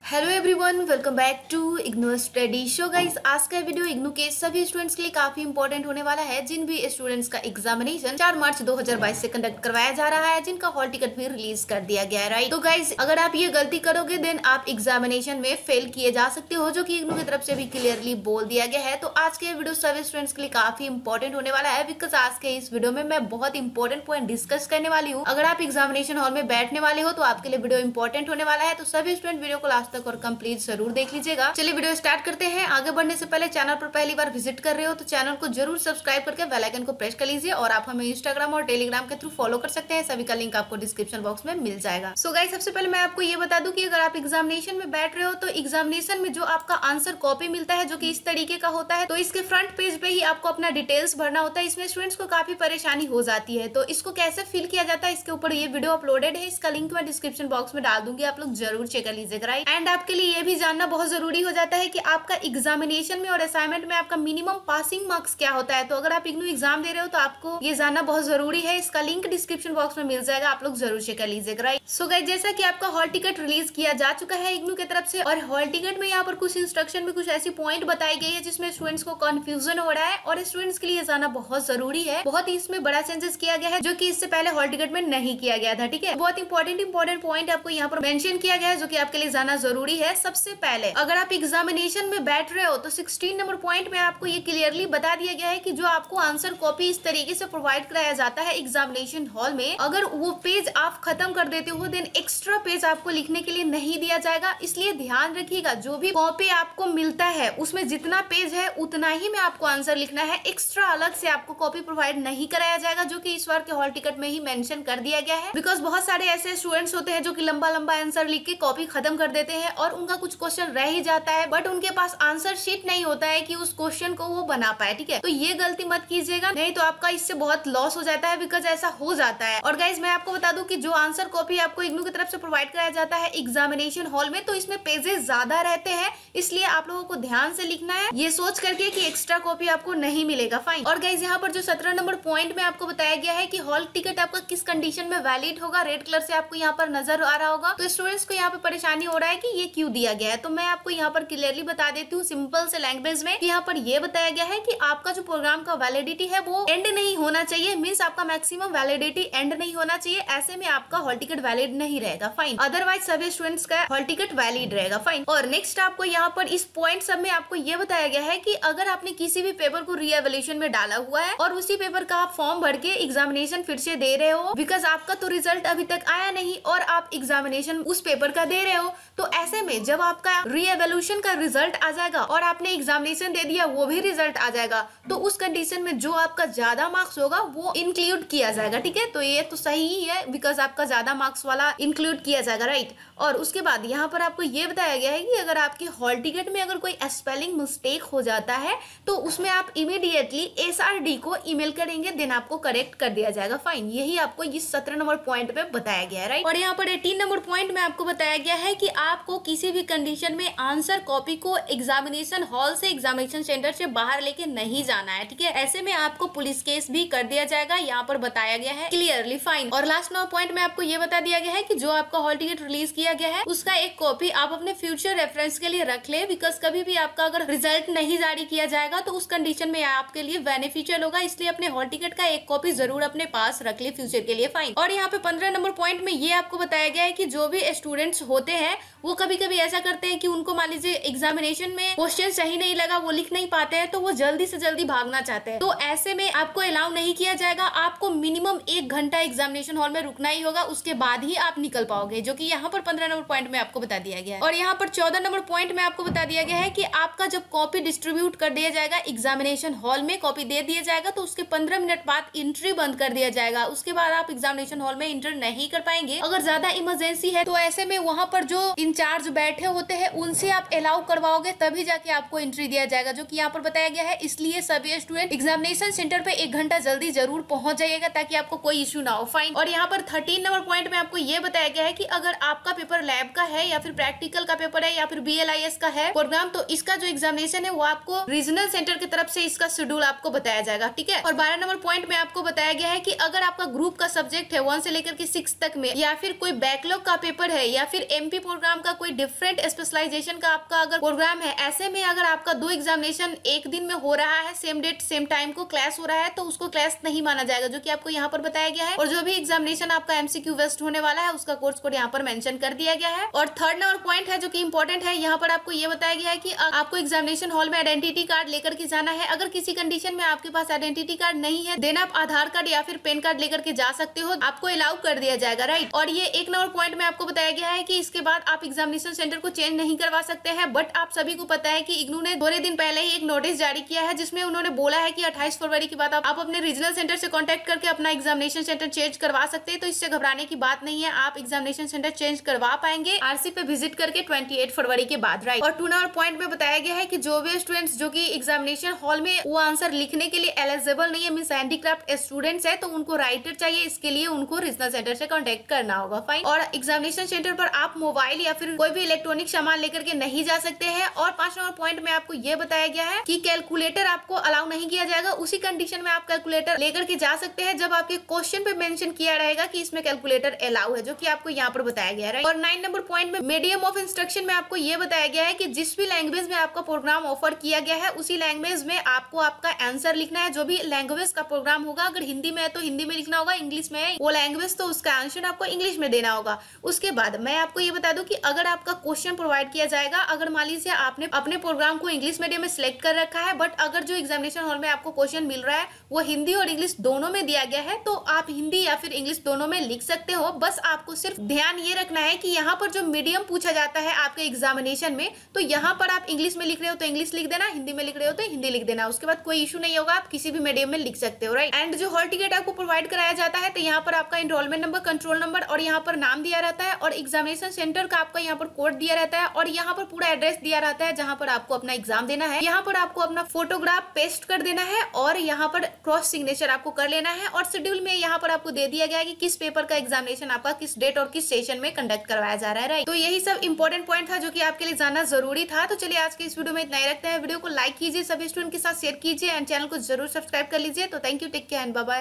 Hello everyone, welcome back to IGNOU study show. Guys, आज का video IGNOU के सभी स्टूडेंट्स के लिए काफी इंपॉर्टेंट होने वाला है। जिन भी स्टूडेंट्स का एग्जामिनेशन 4 मार्च 2022 से कंडक्ट करवाया जा रहा है, जिनका हॉल टिकट भी रिलीज कर दिया गया है, राइट। तो गाइस, अगर आप ये गलती करोगे देन आप एग्जामिनेशन में फेल किए जा सकते हो, जो कि इग्नू की तरफ से भी क्लियरली बोल दिया गया है। तो आज के वीडियो सभी स्टूडेंट्स के लिए काफी इंपॉर्टेंट होने वाला है, बिकॉज आज के इस वीडियो में मैं बहुत इंपॉर्टेंट पॉइंट डिस्कस करने वाली हूँ। अगर आप एग्जामिनेशन हॉल में बैठने वाले हो तो आपके लिए वीडियो इंपॉर्टेंट होने वाला है। तो सभी स्टूडेंट वीडियो को लास्ट तक और कंप्लीट जरूर देख लीजिएगा। चलिए वीडियो स्टार्ट करते हैं। आगे बढ़ने से पहले चैनल पर पहली बार विजिट कर रहे हो तो चैनल को जरूर सब्सक्राइब करके बेल आइकन को प्रेस कर लीजिए, और आप हमें इंस्टाग्राम और टेलीग्राम के थ्रू फॉलो कर सकते हैं। सभी का लिंक आपको डिस्क्रिप्शन बॉक्स में मिल जाएगा। सो गाइस, सबसे पहले मैं आपको ये बता दूं कि अगर आप एग्जामिनेशन में बैठ रहे हो तो एग्जामिनेशन में जो आपका आंसर कॉपी मिलता है, जो कि इस तरीके का होता है, तो इसके फ्रंट पेज पे ही आपको अपना डिटेल्स भरना होता है। इसमें स्टूडेंट्स को काफी परेशानी हो जाती है, तो इसको कैसे फिल किया जाता है इसके ऊपर ये वीडियो अपलोडेड है। इसका लिंक मैं डिस्क्रिप्शन बॉक्स में डाल दूंगी, आप लोग जरूर चेक कर लीजिएगा, राइट। एंड आपके लिए ये भी जानना बहुत जरूरी हो जाता है कि आपका एग्जामिनेशन में और असाइनमेंट में आपका मिनिमम पासिंग मार्क्स क्या होता है। तो अगर आप इग्नू एग्जाम दे रहे हो तो आपको ये जानना बहुत जरूरी है। इसका लिंक डिस्क्रिप्शन बॉक्स में मिल जाएगा, आप लोग जरूर चेक कर लीजिएगा, राइट। सो गाइस, जैसा कि आपका हॉल टिकट रिलीज किया जा चुका है इग्नू की तरफ से, और हॉल टिकट में यहाँ पर कुछ इंस्ट्रक्शन में कुछ ऐसी पॉइंट बताई गई है जिसमें स्टूडेंट्स को कंफ्यूजन हो रहा है, और स्टूडेंट्स के लिए जानना बहुत जरूरी है। बहुत ही इसमें बड़ा चेंजेस किया गया है, जो कि इससे पहले हॉल टिकट में नहीं किया गया था, ठीक है। बहुत इंपॉर्टेंट पॉइंट आपको यहाँ पर मेंशन किया गया है, जो कि आपके लिए जानना जरूरी है। सबसे पहले, अगर आप एग्जामिनेशन में बैठ रहे हो तो 16 नंबर पॉइंट में आपको ये क्लियरली बता दिया गया है कि जो आपको आंसर कॉपी इस तरीके से प्रोवाइड कराया जाता है एग्जामिनेशन हॉल में, अगर वो पेज आप खत्म कर देते हो देन एक्स्ट्रा पेज आपको लिखने के लिए नहीं दिया जाएगा। इसलिए ध्यान रखिएगा, जो भी कॉपी आपको मिलता है उसमें जितना पेज है उतना ही में आपको आंसर लिखना है। एक्स्ट्रा अलग से आपको कॉपी प्रोवाइड नहीं कराया जाएगा, जो कि इस बार के हॉल टिकट में ही मेंशन कर दिया गया है। बिकॉज बहुत सारे ऐसे स्टूडेंट्स होते हैं जो कि लंबा आंसर लिख के कॉपी खत्म कर देते हैं, और उनका कुछ क्वेश्चन रह ही जाता है, बट उनके पास आंसर शीट नहीं होता है कि उस क्वेश्चन को वो बना पाए, ठीक है। तो ये गलती मत कीजिएगा, नहीं तो आपका इससे बहुत लॉस हो जाता है, बिकॉज ऐसा हो जाता है। और गाइज, मैं आपको बता दूं कि जो आंसर कॉपी आपको इग्नू की तरफ से प्रोवाइड कराया जाता है एग्जामिनेशन हॉल में, तो इसमें पेजेस ज्यादा रहते हैं, इसलिए आप लोगों को ध्यान से लिखना है, ये सोच करके कि एक्स्ट्रा कॉपी आपको नहीं मिलेगा, फाइन। और गाइज, यहाँ पर जो 17 नंबर पॉइंट में आपको बताया गया है कि हॉल टिकट आपका किस कंडीशन में वैलिड होगा, रेड कलर से आपको यहाँ पर नजर आ रहा होगा। तो स्टूडेंट्स को यहाँ पर परेशानी हो रहा है कि ये क्यों दिया गया है, तो मैं आपको यहाँ पर क्लियरली बता देती हूँ सिंपल से लैंग्वेज में। यहाँ पर ये बताया गया है कि आपका जो प्रोग्राम का वैलिडिटी है वो एंड नहीं होना चाहिए, मींस आपका मैक्सिमम वैलिडिटी एंड नहीं होना चाहिए। ऐसे में आपका हॉल टिकट वैलिड नहीं रहेगा, फाइन। अदरवाइज सभी स्टूडेंट्स का हॉल टिकट वैलिड रहेगा, फाइन। और नेक्स्ट आपको यहाँ पर इस पॉइंट सब में आपको ये बताया गया है कि अगर आपने किसी भी पेपर को रीएवल्यूशन में डाला हुआ है और उसी पेपर का आप फॉर्म भर के एग्जामिनेशन फिर से दे रहे हो, बिकॉज आपका तो रिजल्ट अभी तक आया नहीं और आप एग्जामिनेशन उस पेपर का दे रहे हो, तो ऐसे में जब आपका रीएवल्यूशन का रिजल्ट आ जाएगा और आपने एग्जामिनेशन दे दिया वो भी रिजल्ट आ जाएगा, तो उस कंडीशन में जो आपका ज्यादा मार्क्स होगा वो इंक्लूड किया जाएगा, ठीक है। तो ये तो सही ही है, बिकॉज आपका ज्यादा मार्क्स वाला इंक्लूड किया जाएगा, राइट। और उसके बाद यहाँ पर आपको ये बताया गया है कि अगर आपके हॉल टिकट में अगर कोई स्पेलिंग मिस्टेक हो जाता है तो उसमें आप इमीडिएटली SRD को ईमेल करेंगे, देन आपको करेक्ट कर दिया जाएगा, फाइन। यही आपको इस 17 नंबर पॉइंट पे बताया गया है, राइट। और यहाँ पर 18 नंबर पॉइंट में आपको बताया गया है कि आपको किसी भी कंडीशन में आंसर कॉपी को एग्जामिनेशन हॉल से, एग्जामिनेशन सेंटर से बाहर लेके नहीं जाना है, ठीक है। ऐसे में आपको पुलिस केस भी कर दिया जाएगा, यहाँ पर बताया गया है क्लियरली, फाइन। और लास्ट नंबर पॉइंट में आपको ये बता दिया गया है कि जो आपका हॉल टिकट रिलीज किया गया है उसका एक कॉपी आप अपने फ्यूचर रेफरेंस के लिए रख ले, बिकॉज कभी भी आपका अगर रिजल्ट नहीं जारी किया जाएगा तो उस कंडीशन में आपके लिए बेनिफिशियल होगा, इसलिए अपने हॉल टिकट का एक कॉपी जरूर अपने पास रख ले फ्यूचर के लिए, फाइन। और यहाँ पे 15 नंबर पॉइंट में ये आपको बताया गया है कि जो भी स्टूडेंट्स होते हैं वो कभी कभी ऐसा करते हैं कि उनको मान लीजिए एग्जामिनेशन में क्वेश्चन सही नहीं लगा, वो लिख नहीं पाते हैं, तो वो जल्दी से जल्दी भागना चाहते हैं, तो ऐसे में आपको अलाउ नहीं किया जाएगा। आपको मिनिमम 1 घंटा एग्जामिनेशन हॉल में रुकना ही होगा, उसके बाद ही आप निकल पाओगे, जो कि यहाँ पर 15 नंबर पॉइंट में आपको बता दिया गया है। और यहाँ पर 14 नंबर पॉइंट में आपको बता दिया गया है कि आपका जब कॉपी डिस्ट्रीब्यूट कर दिया जाएगा एग्जामिनेशन हॉल में, कॉपी दे दिया जाएगा तो उसके 15 मिनट बाद एंट्री बंद कर दिया जाएगा, उसके बाद आप एग्जामिनेशन हॉल में एंटर नहीं कर पाएंगे। अगर ज्यादा इमरजेंसी है तो ऐसे में वहां पर जो इंचार्ज बैठे होते हैं उनसे आप अलाउ करवाओगे, तभी जाके आपको एंट्री दिया जाएगा, जो कि यहाँ पर बताया गया है। इसलिए सभी स्टूडेंट एग्जामिनेशन सेंटर पे 1 घंटा जल्दी जरूर पहुंच जाइएगा, ताकि आपको कोई इश्यू ना हो, फाइन। और यहाँ पर 13 नंबर पॉइंट में आपको ये बताया गया है कि अगर आपका पेपर लैब का है या फिर प्रैक्टिकल का पेपर है या फिर BLIS का है प्रोग्राम, तो इसका जो एग्जामिनेशन है वो आपको रीजनल सेंटर की तरफ से इसका शेड्यूल आपको बताया जाएगा, ठीक है। और 12 नंबर पॉइंट में आपको बताया गया है कि अगर आपका ग्रुप का सब्जेक्ट है 1 से लेकर के 6 तक में, या फिर कोई बैकलॉग का पेपर है, या फिर MP प्रोग्राम का कोई डिफरेंट स्पेशलाइजेशन का आपका अगर प्रोग्राम है, ऐसे में अगर आपका 2 एग्जामिनेशन एक दिन में हो रहा है, सेम डेट सेम टाइम को क्लास हो रहा है, तो उसको क्लास नहीं माना जाएगा, जो कि आपको यहाँ पर बताया गया है। और जो भी एग्जामिनेशन आपका एमसीक्यू वेस्ट होने वाला है उसका कोर्स कोड यहाँ पर मेंशन कर दिया गया है। और थर्ड नंबर पॉइंट है जो कि इंपॉर्टेंट है, यहाँ पर आपको ये बताया गया है कि आपको एग्जामिनेशन हॉल में आइडेंटिटी कार्ड लेकर के जाना है। अगर किसी कंडीशन में आपके पास आइडेंटिटी कार्ड नहीं है, देन आप आधार कार्ड या फिर पैन कार्ड लेकर के जा सकते हो, आपको अलाउ कर दिया जाएगा, राइट। और ये एक नंबर पॉइंट में आपको बताया गया है कि इसके बाद आप एग्जामिनेशन सेंटर को चेंज नहीं करवा सकते हैं। बट आप सभी को पता है कि इग्नू ने थोड़े दिन पहले ही एक नोटिस जारी किया है जिसमें उन्होंने बोला है कि 28 फरवरी के बाद आप अपने रीजनल सेंटर से कांटेक्ट करके अपना एग्जामिनेशन सेंटर चेंज करवा सकते हैं। तो इससे घबराने की बात नहीं है, आप एग्जामिनेशन सेंटर चेंज करवा पाएंगे आरसी पे विजिट करके 28 फरवरी के बाद, राइट। और 2 नंबर पॉइंट में बताया गया है कि जो भी स्टूडेंट्स जो कि एग्जामिनेशन हॉल में वो आंसर लिखने के लिए एलिजिबल नहीं है, मींस हैंडीक्राफ्ट स्टूडेंट्स है, तो उनको राइटर चाहिए, इसके लिए उनको रीजनल सेंटर से कांटेक्ट करना होगा, फाइन। और एग्जामिनेशन सेंटर पर आप मोबाइल या फिर कोई भी इलेक्ट्रॉनिक सामान लेकर के नहीं जा सकते हैं। और 5 नंबर पॉइंट में आपको ये बताया गया है कि कैलकुलेटर आपको अलाउ नहीं किया जाएगा, उसी कंडीशन में आप कैलकुलेटर लेकर के जा सकते हैं जब आपके क्वेश्चन पे मेंशन किया रहेगा कि इसमें कैलकुलेटर अलाउ है, जो कि आपको यहाँ पर बताया गया है। और 9 नंबर पॉइंट में मीडियम ऑफ इंस्ट्रक्शन में आपको ये बताया गया है कि जिस भी लैंग्वेज में आपका प्रोग्राम ऑफर किया गया है उसी लैंग्वेज में आपको आपका आंसर लिखना है। जो भी लैंग्वेज का प्रोग्राम होगा, अगर हिंदी में है तो हिंदी में लिखना होगा, इंग्लिश में है वो लैंग्वेज तो उसका आंसर आपको इंग्लिश में देना होगा। उसके बाद मैं आपको ये बता दूं कि अगर आपका क्वेश्चन प्रोवाइड किया जाएगा, अगर मान लीजिए आपने अपने प्रोग्राम को इंग्लिश मीडियम में सिलेक्ट कर रखा है, बट अगर जो एग्जामिनेशन हॉल में आपको क्वेश्चन मिल रहा है वो हिंदी और इंग्लिश दोनों में दिया गया है, तो आप हिंदी या फिर इंग्लिश दोनों में लिख सकते हो। बस आपको सिर्फ ध्यान ये रखना है कि यहाँ पर जो मीडियम पूछा जाता है आपके एग्जामिनेशन में, तो यहाँ पर आप इंग्लिश में लिख रहे हो तो इंग्लिश लिख देना, हिंदी में लिख रहे हो तो हिंदी लिख देना, उसके बाद कोई इशू नहीं होगा, आप किसी भी मीडियम में लिख सकते हो, राइट। एंड जो हॉल टिकट आपको प्रोवाइड कराया जाता है, तो यहाँ पर आपका एनरोलमेंट नंबर, कंट्रोल नंबर और यहाँ पर नाम दिया रहता है, और एग्जामिनेशन सेंटर का आपका यहाँ पर कोड दिया रहता है, और यहाँ पर पूरा एड्रेस दिया रहता है जहाँ पर आपको अपना एग्जाम देना है। यहाँ पर आपको अपना फोटोग्राफ पेस्ट कर देना है और यहाँ पर क्रॉस सिग्नेचर आपको कर लेना है। और शेड्यूल में यहाँ पर आपको दे दिया गया है कि किस पेपर का एग्जामिनेशन आपका किस डेट और किस सेशन में कंडक्ट करवाया जा रहा है, राइट। तो यही सब इंपॉर्टेंट पॉइंट था जो कि आपके लिए जानना जरूरी था। तो चलिए आज के इस वीडियो में इतना ही रखते हैं। वीडियो को लाइक कीजिए, सभी स्टूडेंट के साथ शेयर कीजिए एंड चैनल को जरूर सब्सक्राइब कर लीजिए। तो thank you, take care and bye bye.